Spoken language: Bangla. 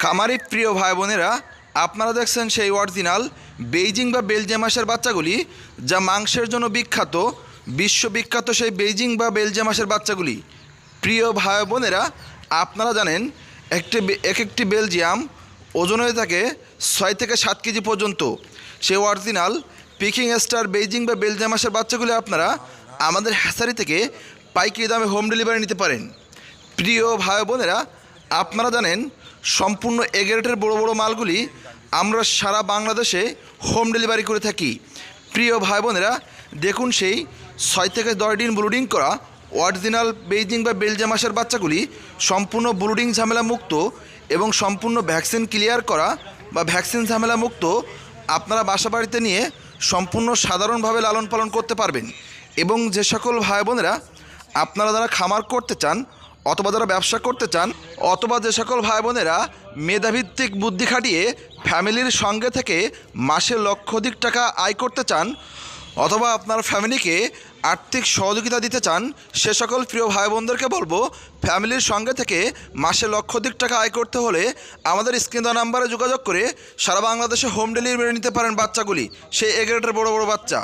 খামারি প্রিয় ভাই বোনেরা, আপনারা দেখছেন সেই অরিজিনাল বেইজিং বা বেলজিয়াম হাঁসের বাচ্চাগুলি, যা মাংসের জন্য বিখ্যাত, বিশ্ববিখ্যাত সেই বেইজিং বা বেলজিয়াম হাঁসের বাচ্চাগুলি। প্রিয় ভাই বোনেরা, আপনারা জানেন একটি বেলজিয়াম ওজন হয়ে থাকে 6 থেকে 7 কেজি পর্যন্ত। সেই অরিজিনাল পিকিং স্টার বেইজিং বা বেলজিয়াম হাঁসের বাচ্চাগুলি আপনারা আমাদের হ্যাচারি থেকে পাইকারি দামে হোম ডেলিভারি নিতে পারেন। প্রিয় ভাই বোনেরা, আপনারা জানেন সম্পূর্ণ এ গ্রেডের বড়ো বড়ো মালগুলি আমরা সারা বাংলাদেশে হোম ডেলিভারি করে থাকি। প্রিয় ভাই বোনেরা, দেখুন সেই 6 থেকে 10 দিন ব্রুডিং করা অরিজিনাল বেইজিং বা বেলজিয়াম হাঁসের বাচ্চাগুলি সম্পূর্ণ ব্রুডিং ঝামেলা মুক্ত এবং সম্পূর্ণ ভ্যাকসিন ক্লিয়ার করা বা ভ্যাকসিন ঝামেলা মুক্ত আপনারা বাসা বাড়িতে নিয়ে সম্পূর্ণ সাধারণভাবে লালন পালন করতে পারবেন। এবং যে সকল ভাই বোনেরা আপনারা যারা খামার করতে চান অথবা যারা ব্যবসা করতে চান, অথবা যে সকল ভাই বোনেরা মেধাভিত্তিক বুদ্ধি খাটিয়ে ফ্যামিলির সঙ্গে থেকে মাসে লক্ষাধিক টাকা আয় করতে চান, অথবা আপনার ফ্যামিলিকে আর্থিক সহযোগিতা দিতে চান, সে সকল প্রিয় ভাই বোনদেরকে বলবো, ফ্যামিলির সঙ্গে থেকে মাসে লক্ষাধিক টাকা আয় করতে হলে আমাদের স্ক্রিন দেওয়া নাম্বারে যোগাযোগ করে সারা বাংলাদেশে হোম ডেলিভারি নিতে পারেন বাচ্চাগুলি, সেই এ গ্রেডের বড় বড় বাচ্চা।